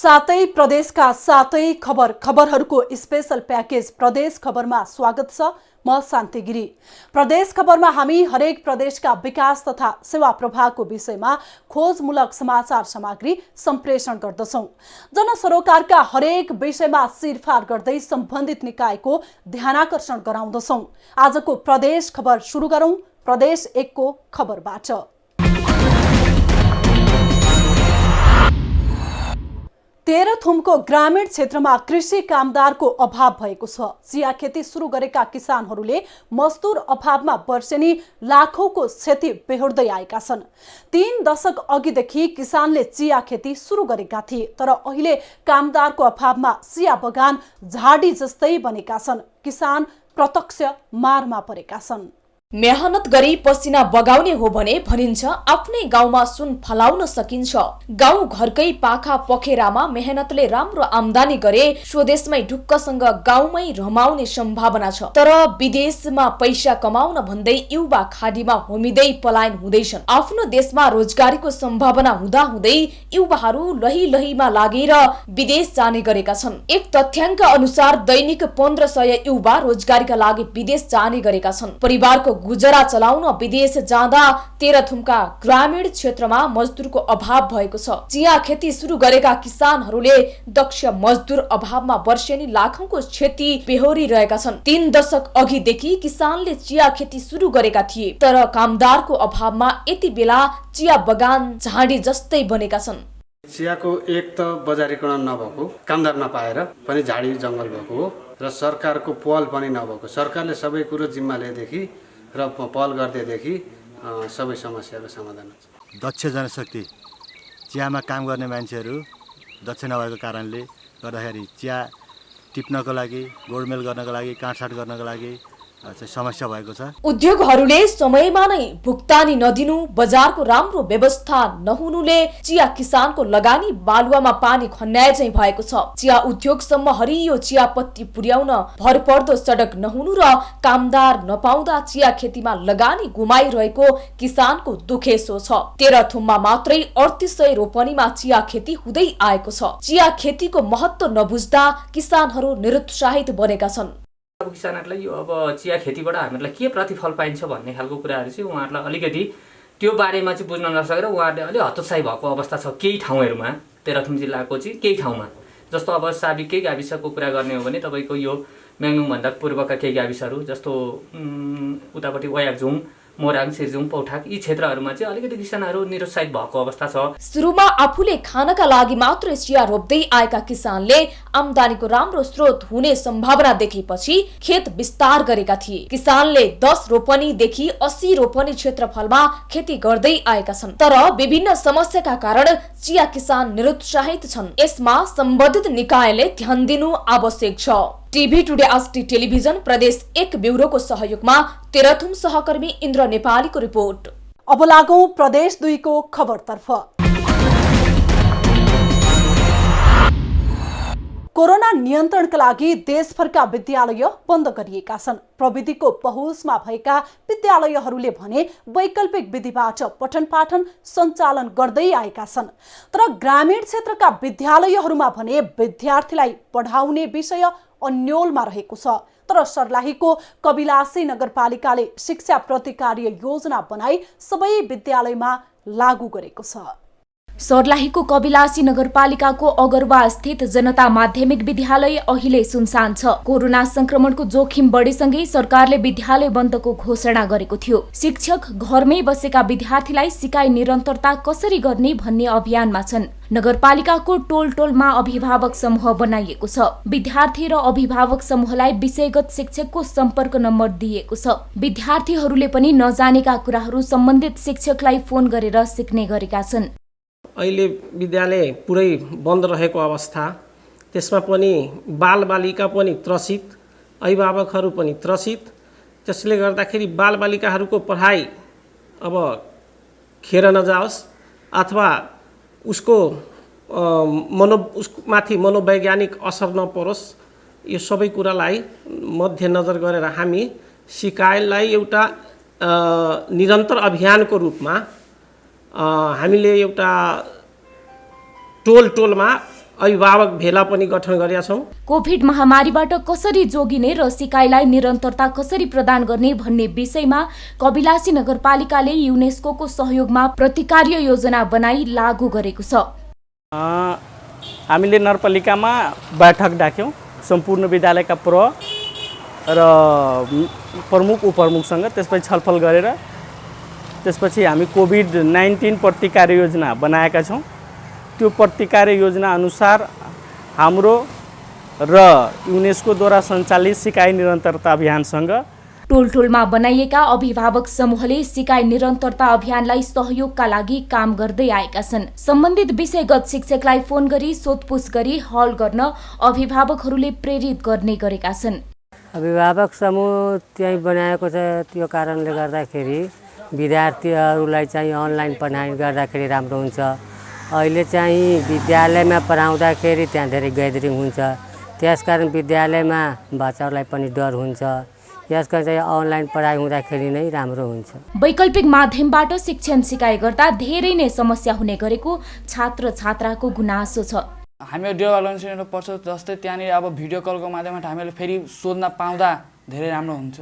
सातै प्रदेशका सातै खबरहरूको स्पेशल प्याकेज प्रदेश खबरमा स्वागत छ। म शान्ति गिरी। प्रदेश खबरमा हामी हरेक प्रदेशका विकास तथा सेवा प्रभावको विषयमा खोजमूलक समाचार सामग्री सम्प्रेषण गर्दछौं। जनसरोकारका हरेक विषयमा सिरफार गर्दै सम्बन्धित निकायको ध्यानाकर्षण गराउँदछौं। आजको प्रदेश खबर सुरु गरौं प्रदेश 1 को खबरबाट। तेह्रथुमको ग्रामीण क्षेत्रमा कृषि कामदारको अभाव भएको छ। चिया खेती सुरु गरेका किसानहरूले मजदुर अभावमा वर्षेनी लाखौंको क्षति बेहोर्दै आएका छन्। 3 दशक अघिदेखि किसानले चिया खेती सुरु गरेका थिए, तर अहिले कामदारको अभावमा चिया बगान झाडी जस्तै बनेका छन्। किसान प्रत्यक्ष मारमा परेका छन्। मेहनत गरी पसिना बगाउने हो भने भनिन्छ आफ्नै गाउँमा सुन फलाउन सकिन्छ। गाउँ घरकै पाखा पखेरामा मेहनतले राम्रो आम्दानी गरे स्वदेशमै ढुक्कसँग गाउँमै रमाउने सम्भावना छ। तर विदेशमा पैसा कमाउन भन्दै युवा खाडीमा होमिँदै पलायन हुँदैछन्। आफ्नो देशमा रोजगारीको सम्भावना हुँदा हुँदै युवाहरू लहीलहीमा लागेर विदेश जाने गरेका छन्। एक तथ्याङ्क अनुसार दैनिक 1500 युवा रोजगारीका लागि विदेश जाने गरेका छन्। परिवारको गुजरा चलाउन विदेश जाँदा तेह्रथुमका ग्रामीण क्षेत्रमा मजदुरको अभाव भएको छ। चिया खेती सुरु गरेका किसानहरूले दक्ष मजदुर अभावमा वर्षेनी लाखौंको क्षति बेहोरिरहेका छन्। 3 दशक अघिदेखि किसानले चिया खेती सुरु गरेका थिए, तर कामदारको अभावमा यति बेला चिया बगान झाडी जस्तै बनेका छन्। चियाको एक त बजारीकरण नभएको, कामदार नपाएर पनि झाडी जङ्गल भएको हो र सरकारको पहल पनि नभएको। सरकारले सबै कुरो जिम्मा लिएदेखि र पहल गर्दैदेखि सबै समस्याको समाधान हुन्छ। दक्ष जनशक्ति चियामा काम गर्ने मान्छेहरू दक्ष नभएको कारणले गर्दाखेरि चिया टिप्नको लागि, गोडमेल गर्नको लागि, काटछाट गर्नको लागि समस्या भएको छ। उद्योगहरूले समयमा नै भुक्तानी नदिनु, बजारको राम्रो व्यवस्था नहुनुले चिया किसानको लगानी बालुवामा पानी खन्याए चाहिँ भएको छ। चिया उद्योगसम्म हरियो चियापत्ती पुर्याउन भरपर्दो सडक नहुनु र कामदार नपाउँदा चिया खेतीमा लगानी गुमाइरहेको किसानको दुखेसो छ। तेह्रथुममा मात्रै 3800 रोपनीमा चिया खेती हुँदै आएको छ। चिया खेतीको महत्त्व नबुझ्दा किसानहरू निरुत्साहित बनेका छन्। अब किसानहरूलाई यो अब चिया खेतीबाट हामीहरूलाई के प्रतिफल पाइन्छ भन्ने खालको कुराहरू चाहिँ उहाँहरूलाई अलिकति त्यो बारेमा चाहिँ बुझ्न नसकेर उहाँहरूले अलि हतोत्साही भएको अवस्था छ। केही ठाउँहरूमा तेह्रथुम जिल्लाको चाहिँ केही ठाउँमा, जस्तो अब साबिकै गाविसको कुरा गर्ने हो भने तपाईँको यो म्याङनुङभन्दा पूर्वका केही गाविसहरू जस्तो उतापट्टि वयाकझुङ, मोराङ, सिर्जुङ, पौठाक यी क्षेत्रहरूमा चाहिँ अलिकति किसानहरू निरुत्साहित भएको अवस्था छ। सुरुमा आफूले खानका लागि मात्र चिया रोप्दै आएका किसानले आम्दानीको राम्रो स्रोत हुने सम्भावना देखेपछि खेत विस्तार गरेका थिए। किसानले 10 रोपनीदेखि 80 रोपनी क्षेत्रफलमा खेती गर्दै आएका छन्, तर विभिन्न समस्याका कारण चिया किसान निरुत्साहित छन्। यसमा सम्बन्धित निकायले ध्यान दिनु आवश्यक छ। टिभी टुडे आस्टी टेलिभिजन प्रदेश 1 ब्युरोको सहयोगमा तेह्रथुम सहकर्मी इन्द्र नेपालीको रिपोर्ट। अब लागौं प्रदेश 2 को खबरतर्फ। कोरोना नियन्त्रणका लागि देशभरका विद्यालय बन्द गरिएका छन्। प्रविधिको पहुँचमा भएका विद्यालयहरूले भने वैकल्पिक विधिबाट पठन पाठन सञ्चालन गर्दै आएका छन्। तर ग्रामीण क्षेत्रका विद्यालयहरूमा भने विद्यार्थीलाई पढाउने विषय अन्योलमा रहेको छ। तर सर्लाहीको कबिलासी नगरपालिकाले शिक्षा प्रति कार्य योजना बनाई सबै विद्यालयमा लागू गरेको छ। सर्लाहीको कबिलासी नगरपालिकाको अगरवा स्थित जनता माध्यमिक विद्यालय अहिले सुनसान छ। कोरोना संक्रमणको जोखिम बढेसँगै सरकारले विद्यालय बन्दको घोषणा गरेको थियो। शिक्षक घरमै बसेका विद्यार्थीलाई सिकाइ निरन्तरता कसरी गर्ने भन्ने अभियानमा छन्। नगरपालिकाको टोल टोलमा अभिभावक समूह बनाइएको छ। विद्यार्थी र अभिभावक समूहलाई विषयगत शिक्षकको सम्पर्क नम्बर दिएको छ। विद्यार्थीहरूले पनि नजानेका कुराहरू सम्बन्धित शिक्षकलाई फोन गरेर सिक्ने गरेका छन्। अहिले विद्यालय पुरै बन्द रहेको अवस्था, त्यसमा पनि बालबालिका पनि त्रसित, अभिभावकहरू पनि त्रसित। त्यसले गर्दाखेरि बालबालिकाहरूको पढाइ अब खेर नजाओस् अथवा उसको माथि मनोवैज्ञानिक असर नपरोस्, यो सबै कुरालाई मध्यनजर गरेर हामी सिकाइलाई एउटा निरन्तर अभियानको रूपमा हामीले एउटा टोल टोलमा अभिभावक भेला पनि गठन गरेका छौँ। कोभिड महामारीबाट कसरी जोगिने र सिकाइलाई निरन्तरता कसरी प्रदान गर्ने भन्ने विषयमा कबिलासी नगरपालिकाले युनेस्को सहयोगमा प्रतिकार्य योजना बनाई लागू गरेको छ। हामीले नगरपालिकामा बैठक डाक्यौँ सम्पूर्ण विद्यालयका र प्रमुख उपप्रमुखसँग। त्यसपछि छलफल गरेर त्यसपछि हामी कोभिड-19 प्रतिकार योजना बनाएका छौँ। त्यो प्रतिकार योजना अनुसार हाम्रो र युनेस्कोद्वारा सञ्चालित सिकाइ निरन्तरता अभियानसँग टोलटोलमा बनाइएका अभिभावक समूहले सिकाइ निरन्तरता अभियानलाई सहयोगका लागि काम गर्दै आएका छन्। सम्बन्धित विषयगत शिक्षकलाई फोन गरी सोधपुछ गरी हल गर्न अभिभावकहरूले प्रेरित गर्ने गरेका छन्। अभिभावक समूह त्यही बनाएको छ। त्यो कारणले गर्दाखेरि विद्यार्थीहरूलाई चाहिँ अनलाइन पढाइ गर्दाखेरि राम्रो हुन्छ। अहिले चाहिँ विद्यालयमा पढाउँदाखेरि त्यहाँ धेरै ग्यादरिङ हुन्छ। त्यसकारण विद्यालयमा बच्चाहरूलाई पनि डर हुन्छ। यसका चाहिँ अनलाइन पढाइ हुँदाखेरि नै राम्रो हुन्छ। वैकल्पिक माध्यमबाट शिक्षण सिकाइ गर्दा धेरै नै समस्या हुने गरेको छात्र छात्राको गुनासो छ। हामी डेभलपमेन्ट सेन्टर पढ्छौँ, जस्तै त्यहाँनिर अब भिडियो कलको माध्यमबाट हामीले फेरि सोध्न पाउँदा धेरै राम्रो हुन्छ।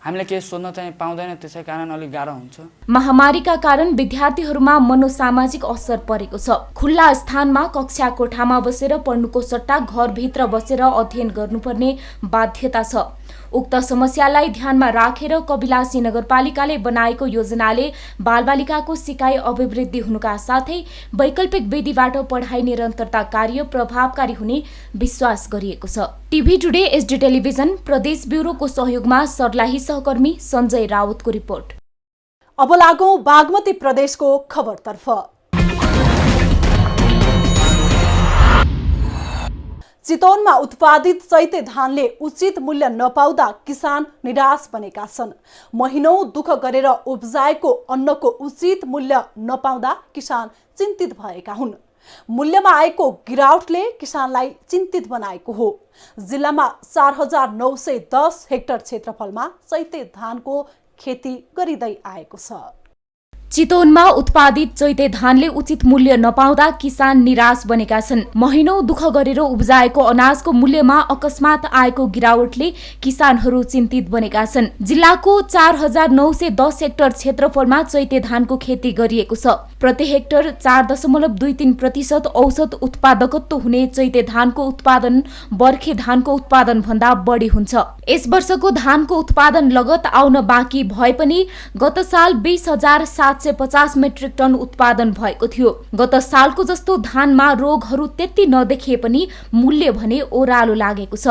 हामीले केही सोध्न चाहिँ पाउँदैन, त्यसै कारण अलिक गाह्रो हुन्छ। महामारीका कारण विद्यार्थीहरूमा मनोसामाजिक असर परेको छ। खुल्ला स्थानमा कक्षा कोठामा बसेर पढ्नुको सट्टा घरभित्र बसेर अध्ययन गर्नुपर्ने बाध्यता छ। उक्त समस्यालाई ध्यानमा राखेर कबिलासी नगरपालिकाले बनाएको योजनाले बालबालिकाको सिकाइ अभिवृद्धि हुनुका साथै वैकल्पिक विधिबाट पढाइ निरन्तरता कार्य प्रभावकारी हुने विश्वास गरिएको छ। टिभी टुडे एसडी टेलिभिजन प्रदेश ब्युरोको सहयोगमा सर्लाही सहकर्मी सञ्जय राउतको रिपोर्ट। अब लागौं बागमती प्रदेशको खबरतर्फ। चितवनमा उत्पादित चैते धानले उचित मूल्य नपाउँदा किसान निराश बनेका छन्। महिनौं दुःख गरेर उब्जाएको अन्नको उचित मूल्य नपाउँदा किसान चिन्तित भएका हुन्। मूल्यमा आएको गिरावटले किसानलाई चिन्तित बनाएको हो। जिल्लामा 4910 हेक्टर क्षेत्रफलमा चैते धानको खेती गरिँदै आएको छ। चितवनमा उत्पादित चैते धानले उचित मूल्य नपाउँदा किसान निराश बनेका छन्। महिनौं दुःख गरेर उब्जाएको अनाजको मूल्यमा अकस्मात आएको गिरावटले किसानहरू चिन्तित बनेका छन्। जिल्लाको 4910 हेक्टर क्षेत्रफलमा चैते धानको खेती गरिएको छ। प्रति हेक्टर 4.23% औसत उत्पादकत्व हुने चैते धानको उत्पादन बर्खे धानको उत्पादन भन्दा बढी हुन्छ। यस वर्षको धानको उत्पादन लगत आउन बाँकी भए पनि गत साल 20,750 मेट्रिक टन उत्पादन भएको थियो। गत सालको जस्तो धानमा रोगहरू त्यति नदेखिए पनि मूल्य भने ओह्रालो लागेको छ।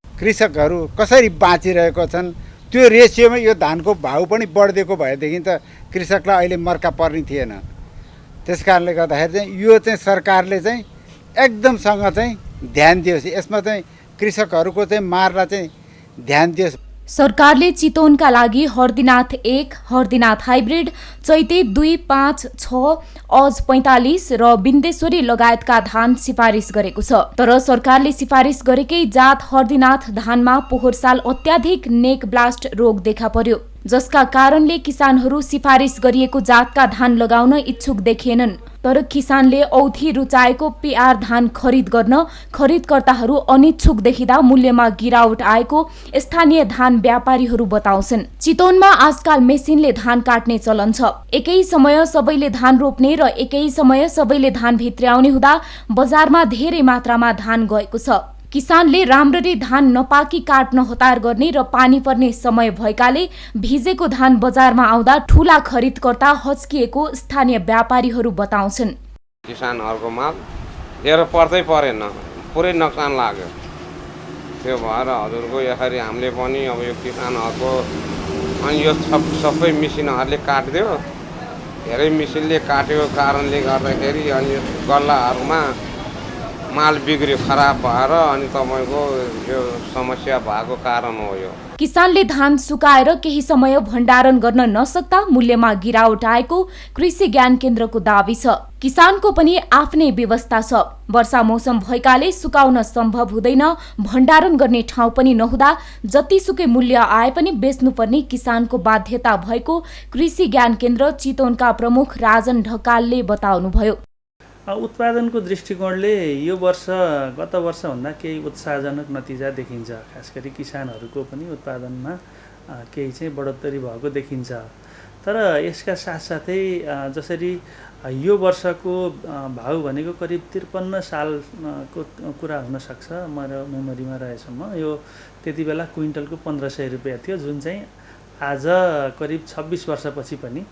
कृषकहरू कसरी बाँचिरहेको छन् त्यो रेसियोमा यो धानको भाउ पनि बढ्दिएको भएदेखि त कृषकलाई अहिले मर्का पर्ने थिएन। त्यसकारणले गर्दाखेरि चाहिँ यो चाहिँ सरकारले चाहिँ एकदमसँग चाहिँ ध्यान दियोस्। यसमा चाहिँ कृषकहरूको चाहिँ मारलाई चाहिँ ध्यान दियोस्। सरकारले चितवनका लागि हर्दीनाथ 1, हर्दीनाथ हाइब्रिड, चैते 2, 5, 6, अज 45 र बिन्देश्वरी लगायतका धान सिफारिस गरेको छ। तर सरकारले सिफारिस गरेकै जात हर्दीनाथ धानमा पोहोर साल अत्याधिक नेक ब्लास्ट रोग देखा पर्यो, जसका कारणले किसानहरू सिफारिस गरिएको जातका धान लगाउन इच्छुक देखिएनन्। तर किसानले औधी रुचाएको पिआर धान खरिद गर्न खरिदकर्ताहरू अनिच्छुक देखिँदा मूल्यमा गिरावट आएको स्थानीय धान व्यापारीहरू बताउँछन्। चितवनमा आजकाल मेसिनले धान काट्ने चलन छ। एकै समय सबैले धान रोप्ने र एकै समय सबैले धान भित्र्याउने हुँदा बजारमा धेरै मात्रामा धान गएको छ। किसानले राम्ररी धान नपाकी काट्न हतार गर्ने र पानी पर्ने समय भएकाले भिजेको धान बजारमा आउँदा ठूला खरिदकर्ता हच्किएको स्थानीय व्यापारीहरू बताउँछन्। किसानहरूको माल हेर पर्दै परेन, पुरै नोक्सान लाग्यो। त्यो भएर हजुरको यसरी हामीले पनि अब यो किसानहरूको अनि यो सबै मिसिनहरूले काटिदियो। धेरै मिसिनले काटेको कारणले गर्दाखेरि अनि गल्लाहरूमा माल बिग्रियो, खराब भएर अनि तपाईको यो समस्या भएको कारण हो। यो किसानले धान सुकाएर केही समय भण्डारण गर्न नसक्दा मूल्यमा गिरावट आएको कृषि ज्ञान केन्द्रको दाबी छ। किसानको पनि आफ्नै व्यवस्था छ। वर्षा मौसम भएकाले सुकाउन सम्भव हुँदैन, भण्डारण गर्ने ठाउँ पनि नहुँदा जतिसुकै मूल्य आए पनि बेच्नुपर्ने किसानको बाध्यता भएको कृषि ज्ञान केन्द्र चितवनका प्रमुख राजन ढकालले बताउनुभयो। उत्पादनको दृष्टिकोणले यो वर्ष गत वर्षभन्दा केही उत्साहजनक नतिजा देखिन्छ। खास गरी किसानहरूको पनि उत्पादनमा केही चाहिँ बढोत्तरी भएको देखिन्छ। तर यसका साथसाथै जसरी यो वर्षको भाउ भनेको करिब 53 सालको कुरा हुनसक्छ, मेरो मेमोरीमा रहेसम्म यो त्यति बेला क्विन्टलको 1500 रुपियाँ थियो, जुन चाहिँ आज करिब 26 वर्षपछि पनि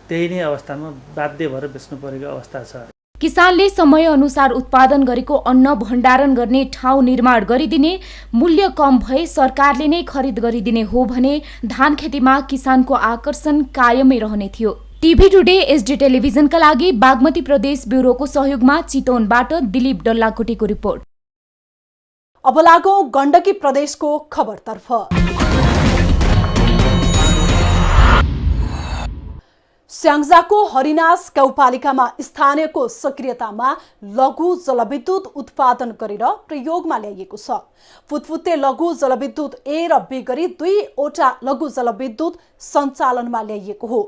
त्यही नै अवस्थामा बाध्य भएर बेच्नु परेको अवस्था छ। किसानले समयअनुसार उत्पादन गरेको अन्न भण्डारण गर्ने ठाउँ निर्माण गरिदिने, मूल्य कम भए सरकारले नै खरिद गरिदिने हो भने धान खेतीमा किसानको आकर्षण कायमै रहने थियो। टिभी टुडे एसडी टेलिभिजनका लागि बागमती प्रदेश ब्युरोको सहयोगमा चितवनबाट दिलीप डल्लाकोटीको रिपोर्ट। अब लागौं गण्डकी प्रदेशको खबरतर्फ। स्याङ्जाको हरिनास गाउँपालिकामा स्थानीयको सक्रियतामा लघु जलविद्युत उत्पादन गरेर प्रयोगमा ल्याइएको छ। फुतफुते लघु जलविद्युत ए र बी गरी 2वटा लघु जलविद्युत सञ्चालनमा ल्याइएको हो,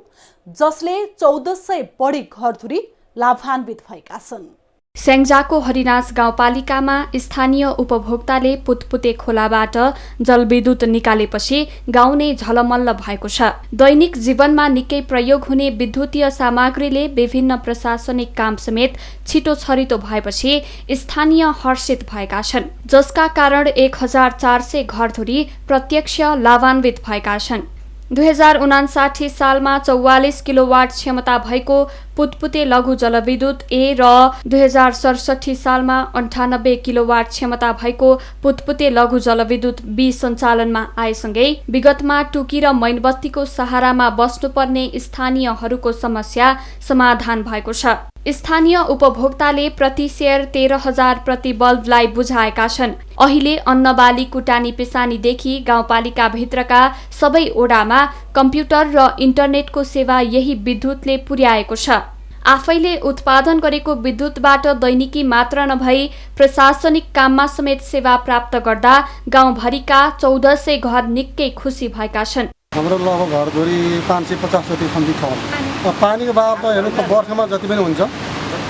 जसले 1400 बढी घरधुरी लाभान्वित भएका छन्। स्याङ्जाको हरिनास गाउँपालिकामा स्थानीय उपभोक्ताले पुतपुते खोलाबाट जलविद्युत निकालेपछि गाउँ नै झलमल्ल भएको छ। दैनिक जीवनमा निकै प्रयोग हुने विद्युतीय सामग्रीले विभिन्न प्रशासनिक काम समेत छिटो छरितो भएपछि स्थानीय हर्षित भएका छन्, जसका कारण 1400 घरधुरी प्रत्यक्ष लाभान्वित भएका छन्। 2059 सालमा 44 किलोवाट क्षमता भएको पुतपुते लघु जलविद्युत ए र 2067 सालमा 98 किलोवाट क्षमता भएको पुतपुते लघु जलविद्युत बी सञ्चालनमा आएसँगै विगतमा टुकी र मैनबत्तीको सहारामा बस्नुपर्ने स्थानीयहरूको समस्या समाधान भएको छ। स्थानीय उपभोक्ताले प्रति शेयर 13,000 प्रति बल्बलाई बुझाएका छन्। अहिले अन्नबाली कुटानी पेसानीदेखि गाउँपालिकाभित्रका सबै ओडामा कम्प्युटर र इन्टरनेटको सेवा यही विद्युतले पुर्याएको छ। आफैले उत्पादन गरेको विद्युतबाट दैनिकी मात्र नभई प्रशासनिक काममा समेत सेवा प्राप्त गर्दा गाउँभरिका 1400 घर निकै खुसी भएका छन्। हाम्रो लगभग घरधुरी 550 जति कम्ती छ। पानीको बहाव त हेर्नु त वर्षमा जति पनि हुन्छ,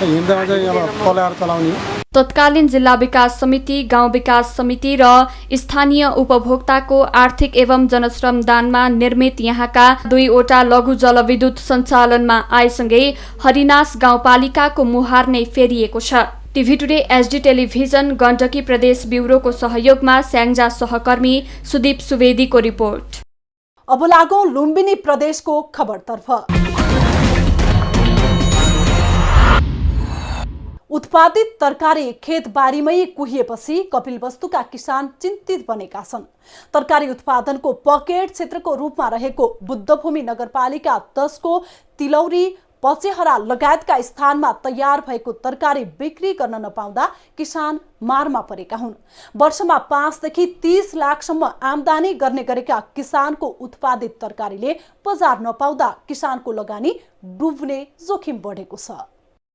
हिउँदमा चाहिँ अब पलाएर चलाउने। तत्कालीन जिल्ला विकास समिति, गाउँ विकास समिति र स्थानीय उपभोक्ताको आर्थिक एवं जनश्रम दानमा निर्मित यहाँका 2वटा लघु जलविद्युत सञ्चालनमा आएसँगै हरिनास गाउँपालिकाको मुहार नै फेरिएको छ। TV today SD television Gandaki प्रदेश ब्युरोको सहयोगमा स्याङ्जा सहकर्मी सुदीप सुवेदीको रिपोर्ट। अब लागौं लुम्बिनी प्रदेशको खबरतर्फ। उत्पादित तरकारी खेतबारीमै कुहिएपछि कपिलवस्तुका किसान चिन्तित बनेका छन्। तरकारी उत्पादनको पकेट क्षेत्रको रूपमा रहेको बुद्धभूमि नगरपालिका 10 को तिलौरी, पचेहरा लगायतका स्थानमा तयार भएको तरकारी बिक्री गर्न नपाउँदा किसान मारमा परेका हुन्। वर्षमा 5 देखि 30 लाखसम्म आमदानी गर्ने गरेका किसानको उत्पादित तरकारीले बजार नपाउँदा किसानको लगानी डुब्ने जोखिम बढेको छ।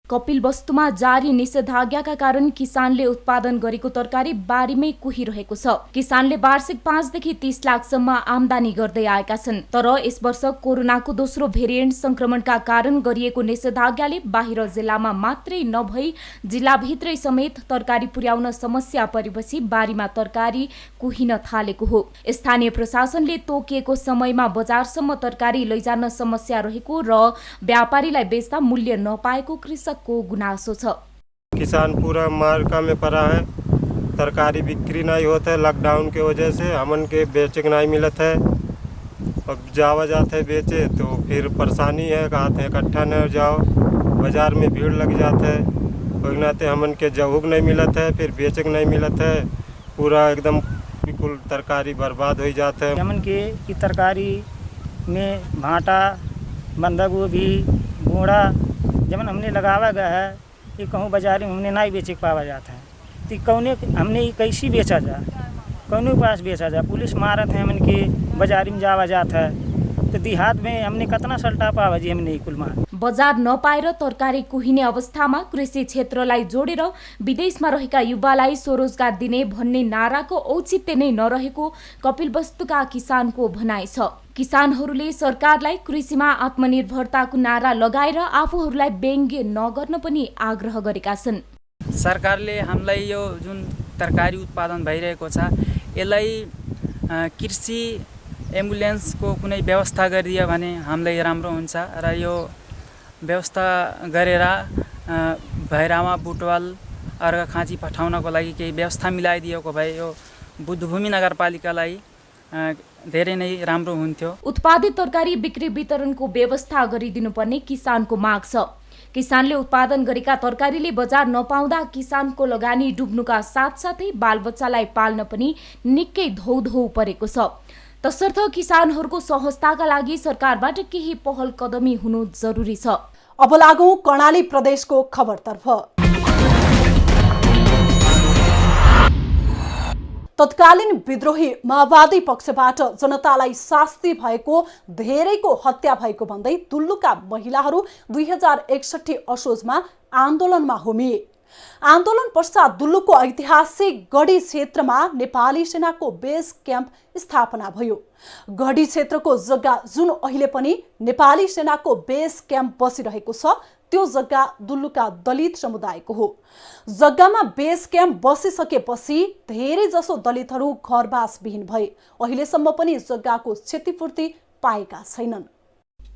कपिलवस्तुमा जारी निषेधाज्ञाका कारण किसानले उत्पादन गरेको तरकारी बारीमै कुहिरहेको छ। किसानले वार्षिक 5 देखि 30 लाखसम्म आमदानी गर्दै आएका छन्। तर यस वर्ष कोरोनाको दोस्रो भेरिएन्ट संक्रमणका कारण गरिएको निषेधाज्ञाले बाहिर जिल्लामा मात्रै नभई जिल्लाभित्रै समेत तरकारी पुर्याउन समस्या परेपछि बारीमा तरकारी कुहिन थालेको हो। स्थानीय प्रशासनले तोकिएको समयमा बजारसम्म तरकारी लैजान समस्या रहेको र व्यापारीलाई बेच्दा मूल्य नपाएको कृषक को गुनासो छ। किसान पूरा मार्का में पड़ा है, तरकारी बिक्री नहीं होता है। लॉकडाउन के वजह से हमन के बेचे नहीं मिलत है। अब जावा जाते है बेचे तो फिर परेशानी है, कहते हैं इकट्ठा न जाओ, बाजार में भीड़ लग जाता है। कोई नाते हमन के जहूग नहीं मिलत है, फिर बेचे नहीं मिलत है। पूरा एकदम बिल्कुल तरकारी बर्बाद हो जाता है। हमन के की तरकारी में भाटा, बंधा गोभी, घोड़ा जब हमने लगावा गया है ये कहूँ बाजार में हमने नहीं बेच पावा जाता है, तो कौने हमने ये कैसी बेचा जा, कौने पास बेचा जा। पुलिस मारत है हमन के बाजार में जावा जाता है, तो देहात में हमने कितना सल्टा पावा जी हमने कुल मार। बजार नपाएर तरकारी कुहिने अवस्थामा कृषि क्षेत्रलाई जोडेर विदेशमा रहेका युवालाई स्वरोजगार दिने भन्ने नाराको औचित्य नै नरहेको कपिलवस्तुका किसानको भनाइ छ। किसानहरूले सरकारलाई कृषिमा आत्मनिर्भरताको नारा लगाएर आफूहरूलाई व्यङ्ग्य नगर्न पनि आग्रह गरेका छन्। सरकारले हामीलाई यो जुन तरकारी उत्पादन भइरहेको छ यसलाई कृषि एम्बुलेन्सको कुनै व्यवस्था गरिदियो भने हामीलाई राम्रो हुन्छ र यो व्यवस्था गरेर भैरामा बुटवल अर्घाखाँची पठाउनको लागि केही व्यवस्था मिलाइदिएको भए यो बुद्धभूमि नगरपालिकालाई धेरै नै राम्रो हुन्थ्यो। उत्पादित तरकारी बिक्री वितरणको व्यवस्था गरिदिनुपर्ने किसानको माग छ। किसानले उत्पादन गरेका तरकारीले बजार नपाउँदा किसानको लगानी डुब्नुका साथसाथै बालबच्चालाई पाल्न पनि निकै धौधौ परेको छ। तसर्थ किसानहरूको सहजताका लागि सरकारबाट केही पहल कदमी हुनु जरुरी छ। अब लागौं कर्णाली प्रदेशको खबरतर्फ। तत्कालीन विद्रोही माओवादी पक्षबाट जनतालाई शास्ति भएको धेरैको हत्या भएको भन्दै दुल्लुका महिलाहरू 2061 असोजमा आन्दोलनमा होमिए। आन्दोलन पश्चात दुल्लुको ऐतिहासिक गढी क्षेत्रमा नेपाली सेनाको बेस क्याम्प स्थापना भयो। गढी क्षेत्रको जग्गा जुन अहिले पनि नेपाली सेनाको बेस क्याम्प बसिरहेको छ त्यो जग्गा दुल्लुका दलित समुदायको हो। जग्गामा बेस क्याम्प बसिसकेपछि धेरै जसो दलितहरू घरबासविहीन भए। अहिलेसम्म पनि जग्गाको क्षतिपूर्ति पाएका छैनन्।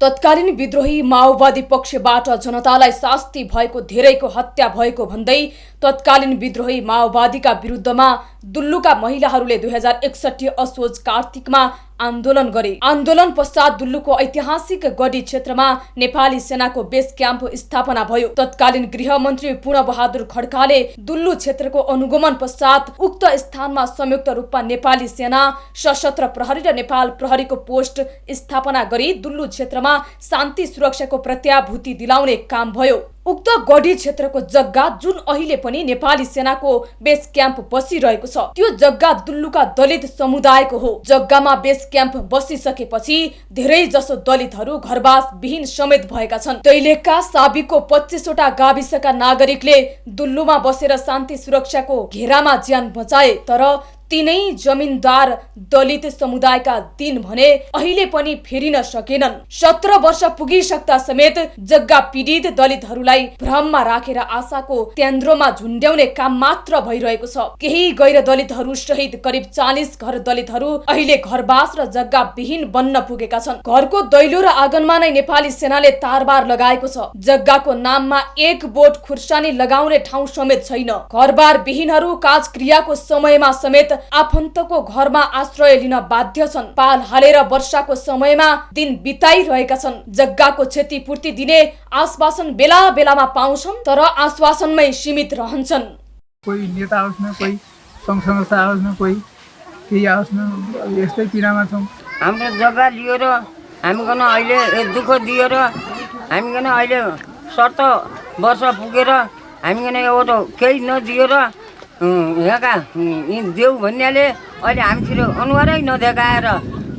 तत्कालीन विद्रोही माओवादी पक्षबाट जनतालाई शास्ति भएको धेरैको हत्या भएको भन्दै तत्कालीन विद्रोही माओवादीका विरुद्धमा दुल्लुका महिलाहरूले 2061 असोज कार्तिकमा आन्दोलन गरे। आन्दोलन पश्चात दुल्लुको ऐतिहासिक गढी क्षेत्रमा नेपाली सेनाको बेस क्याम्प स्थापना भयो। तत्कालीन गृह मन्त्री पूर्णबहादुर खड्काले दुल्लु क्षेत्रको अनुगमन पश्चात उक्त स्थानमा संयुक्त रूपमा नेपाली सेना, सशस्त्र प्रहरी र नेपाल प्रहरीको पोस्ट स्थापना गरी दुल्लु क्षेत्रमा शान्ति सुरक्षाको प्रत्याभूति दिलाउने काम भयो। उक्त गढी क्षेत्रको जग्गा जुन अहिले पनि नेपाली सेनाको बेस क्याम्प बसिरहेको छ त्यो जग्गा दुल्लुका दलित समुदायको हो। जग्गामा बेस क्याम्प बसिसकेपछि धेरै जसो दलितहरू घरबास विहीन समेत भएका छन्। दैलेखका साबिकको 25 वटा गाविसका नागरिकले दुल्लुमा बसेर शान्ति सुरक्षाको घेरामा ज्यान बचाए, तर तीनै जमिनदार दलित समुदायका दिन भने अहिले पनि फेरिन सकेनन्। 17 वर्ष पुगिसक्दा समेत जग्गा पीडित दलितहरूलाई भ्रममा राखेर आशाको त्यान्द्रोमा झुन्ड्याउने काम मात्र भइरहेको छ। केही गैर दलितहरू सहित करिब 40 घर दलितहरू अहिले घरबास र जग्गा विहीन बन्न पुगेका छन्। घरको दैलो र आँगनमा नै नेपाली सेनाले तारबार लगाएको छ। जग्गाको नाममा एक बोट खुर्सानी लगाउने ठाउँ समेत छैन। घरबार विहीनहरू काजक्रियाको समयमा समेत आफन्तको घरमा आश्रय लिन बाध्य छन्। पाल हालेर वर्षाको समयमा दिन बिताइरहेका छन्। जग्गाको क्षतिपूर्ति दिने आश्वासन बेला बेलामा पाउँछन्, तर आश्वासनमै सीमित रहन्छन्। कोही नेता आओस् न, कोही सङ्घ संस्था आओस् न, कोही केही आओस् न, यस्तै पीडामा छौँ। हाम्रो जग्गा लियो र हामीकन अहिले दुःख दियो र हामीकन अहिले 70 वर्ष पुगेर हामीकन एउटा केही नदियो र यहाँका देऊ भन्नेले अहिले हामीतिर अनुहारै नदेखाएर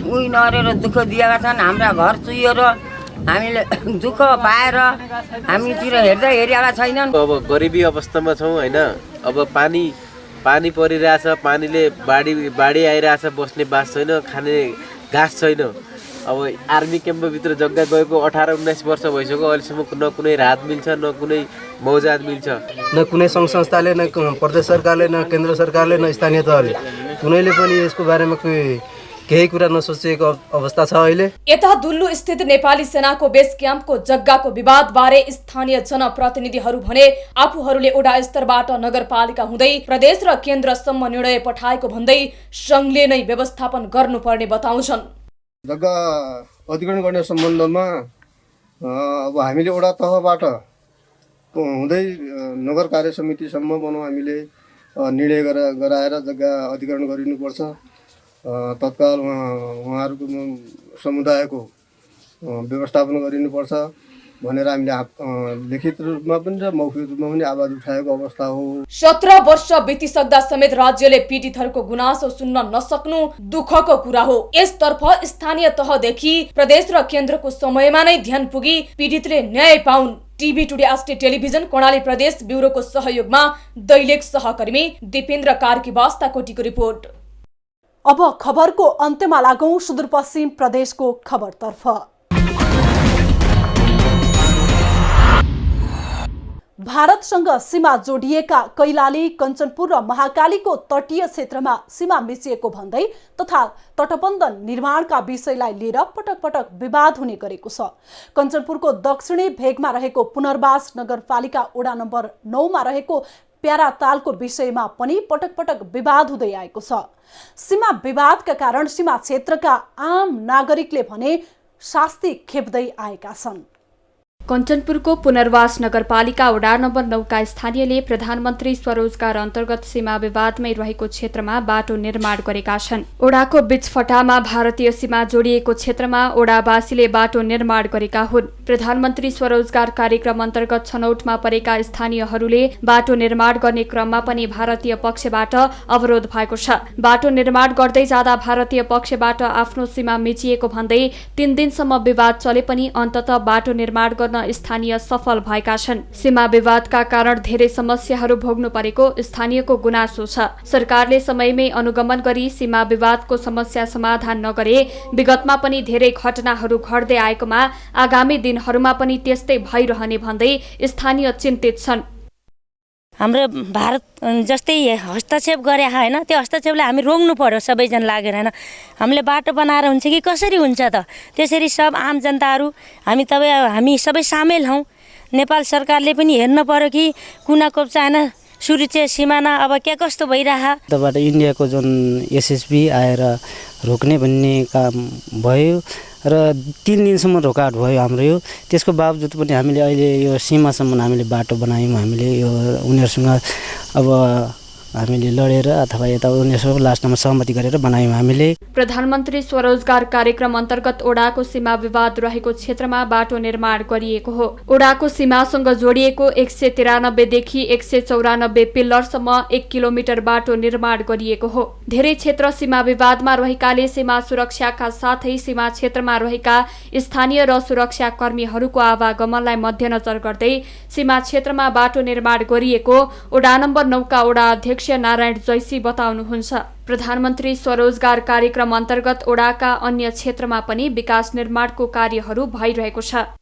उही नरेर दुःख दिएका छन्। हाम्रा घर चुहियो र हामीले दुःख पाएर हामीतिर हेर्दै हेरेका छैनन्। अब गरिबी अवस्थामा छौँ होइन। अब पानी परिरहेछ, पानीले बाढी आइरहेछ, बस्ने बास छैन, खाने घाँस छैन। अब आर्मी क्याम्पभित्र जग्गा गएको 18-19 वर्ष भइसक्यो। अहिलेसम्म न कुनै राहत मिल्छ, न कुनै मौजात मिल्छ। न कुनै सङ्घ संस्थाले, न प्रदेश सरकारले, न केन्द्र सरकारले, न स्थानीय तहले कुनैले पनि यसको बारेमा केही कुरा नसोचेको अवस्था छ अहिले। यता दुल्लु स्थित नेपाली सेनाको बेस क्याम्पको जग्गाको विवाद बारे स्थानीय जनप्रतिनिधिहरू भने आफूहरूले वडा स्तरबाट नगरपालिका हुँदै प्रदेश र केन्द्रसम्म निर्णय पठाएको भन्दै सङ्घले नै व्यवस्थापन गर्नुपर्ने बताउँछन्। जग्गा अधिग्रहण गर्ने सम्बन्धमा अब हामीले वडा तहबाट हुँदै नगर कार्य समितिसम्म हामीले निर्णय गराएर जग्गा अधिग्रहण गरिनुपर्छ। तत्काल उहाँहरूको समुदायको व्यवस्थापन गरिनुपर्छ भनेर हामीले लिखित रूपमा पनि र मौखिक रूपमा पनि आवाज उठाएको अवस्था हो। 17 वर्ष बितिसक्दा समेत राज्यले पीडितहरूको गुनासो सुन्न नसक्नु दुःखको कुरा हो। यसतर्फ स्थानीय तहदेखि प्रदेश र केन्द्रको समयमा नै ध्यान पुगी पीडितले न्याय पाउन्। टिभी टुडे आस्टे टेलिभिजन कर्णाली प्रदेश ब्युरोको सहयोगमा दैलेख सहकर्मी दिपेन्द्र कार्की वास्ताकोटीको रिपोर्ट। अब खबरको अन्त्यमा लागौं सुदूरपश्चिम प्रदेशको खबरतर्फ। भारतसँग सीमा जोडिएका कैलाली, कञ्चनपुर र महाकालीको तटीय क्षेत्रमा सीमा मिचिएको भन्दै तथा तटबन्ध निर्माणका विषयलाई लिएर पटक पटक विवाद हुने गरेको छ। कञ्चनपुरको दक्षिणी भेगमा रहेको पुनर्वास नगरपालिका वडा नम्बर 9 मा रहेको प्यारातालको विषयमा पनि पटक पटक विवाद हुँदै आएको छ। सीमा विवादका कारण सीमा क्षेत्रका आम नागरिकले भने शास्ति खेप्दै आएका छन्। कञ्चनपुरको पुनर्वास नगरपालिका वडा नम्बर 9 का स्थानीयले प्रधानमन्त्री स्वरोजगार अन्तर्गत सीमा विवादमै रहेको क्षेत्रमा बाटो निर्माण गरेका छन्। ओडाको बीचफटामा भारतीय सीमा जोडिएको क्षेत्रमा ओडावासीले बाटो निर्माण गरेका हुन्। प्रधानमन्त्री स्वरोजगार कार्यक्रम अन्तर्गत छनौटमा परेका स्थानीयहरूले बाटो निर्माण गर्ने क्रममा पनि भारतीय पक्षबाट अवरोध भएको छ। बाटो निर्माण गर्दै जाँदा भारतीय पक्षबाट आफ्नो सीमा मिचिएको भन्दै 3 दिनसम्म विवाद चले पनि अन्ततः बाटो निर्माण गर्न स्थानीय सफल भएका छन्। सीमा विवादका कारण धेरै समस्याहरू भोग्नु परेको स्थानीयको गुनासो छ। सरकारले समयमै अनुगमन गरी सीमा विवादको समस्या समाधान नगरे विगतमा पनि धेरै घटनाहरू घट्दै आएकोमा आगामी दिनहरूमा पनि त्यस्तै भइरहने भन्दै स्थानीय चिन्तित छन्। हाम्रो भारत जस्तै हस्तक्षेप गरे होइन, त्यो हस्तक्षेपलाई हामी रोक्नु पर्यो सबैजना लागेर होइन। हामीले बाटो बनाएर हुन्छ कि कसरी हुन्छ त? त्यसरी सब आम जनताहरू हामी सबै सामेल हौँ। नेपाल सरकारले पनि हेर्नु पर्यो कि कुना कोप्चा होइन सुरक्षा सिमाना अब के कस्तो भइरह। तबाट इन्डियाको जुन एसएसबी आएर रोक्ने भन्ने काम भयो र 3 दिनसम्म रोकावट भयो हाम्रो यो। त्यसको बावजुद पनि हामीले अहिले यो सीमासम्म हामीले बाटो बनायौँ। हामीले यो उनीहरूसँग अब हामीले लडेर अथवा यता उनीहरूसँग लास्टमा सहमति गरेर बनायौँ हामीले। प्रधानमन्त्री स्वरोजगार कार्यक्रम अन्तर्गत ओडाको सीमा विवाद रहेको क्षेत्रमा बाटो निर्माण गरिएको हो। ओडाको सीमासँग जोडिएको 193 देखि 194 पिल्लरसम्म 1 किलोमिटर बाटो निर्माण गरिएको हो। धेरै क्षेत्र सीमा विवादमा रहेकाले सीमा सुरक्षाका साथै सीमा क्षेत्रमा रहेका स्थानीय र सुरक्षा कर्मीहरूको आवागमनलाई मध्यनजर गर्दै सीमा क्षेत्रमा बाटो निर्माण गरिएको ओडा नम्बर 9 का ओडा अध्यक्ष नारायण जैसी बताउनुहुन्छ। प्रधानमन्त्री स्वरोजगार कार्यक्रम अन्तर्गत ओडाका अन्य क्षेत्रमा पनि विकास निर्माणको कार्यहरू भइरहेको छ।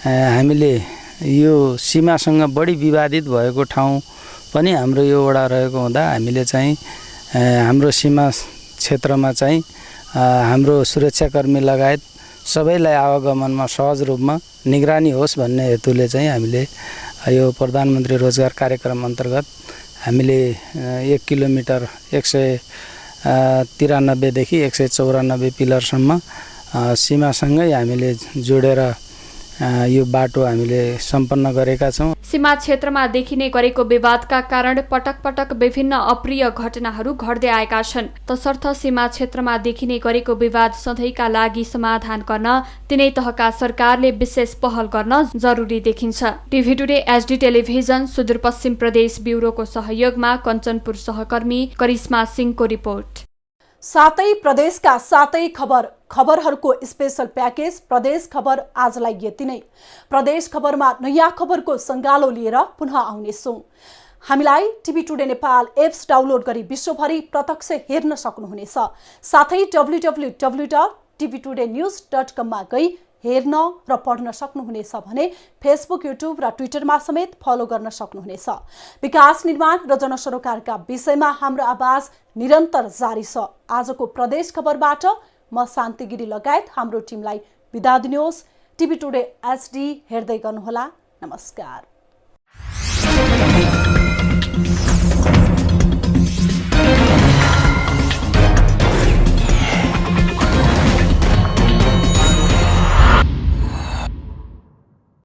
हामीले यो सीमासँग बढी विवादित भएको ठाउँ पनि हाम्रो यो ओडा रहेको हुँदा हामीले चाहिँ हाम्रो सीमा क्षेत्रमा चाहिँ हाम्रो सुरक्षाकर्मी लगायत सबैलाई आवागमनमा सहज रूपमा निगरानी होस् भन्ने हेतुले चाहिँ हामीले यो प्रधानमन्त्री रोजगार कार्यक्रम अन्तर्गत हामीले 1 किलोमिटर 193 देखि 194 पिलरसम्म सीमासँगै हामीले जोडेर यो बाटो हामीले सम्पन्न गरेका छौँ। सीमा क्षेत्रमा देखिने गरेको विवादका कारण पटक पटक विभिन्न अप्रिय घटनाहरू घट्दै आएका छन्। तसर्थ सीमा क्षेत्रमा देखिने गरेको विवाद सधैँका लागि समाधान गर्न तिनै तहका सरकारले विशेष पहल गर्न जरुरी देखिन्छ। TV today HD television Sudurpashchim प्रदेश ब्युरोको सहयोगमा कञ्चनपुर सहकर्मी करिश्मा सिंहको रिपोर्ट। सातै प्रदेशका सातै खबरहरूको स्पेशल प्याकेज प्रदेश खबर आजलाई यति नै। प्रदेश खबरमा नयाँ खबरको सङ्गालो लिएर पुनः आउनेछौँ। हामीलाई TV today Nepal apps download गरी विश्वभरि प्रत्यक्ष हेर्न सक्नुहुनेछ। साथै www.tvtoday.news.com मा गई हेर्न र पढ्न सक्नुहुनेछ भने फेसबुक, युट्युब र ट्विटरमा समेत फलो गर्न सक्नुहुनेछ। विकास निर्माण र जनसरोकारका विषयमा हाम्रो आवाज निरन्तर जारी छ। आजको प्रदेश खबरबाट म शान्ति गिरी लगायत हाम्रो टिमलाई बिदा दिनुहोस्। टिभी टुडे एचडी हेर्दै गर्नुहोला। नमस्कार।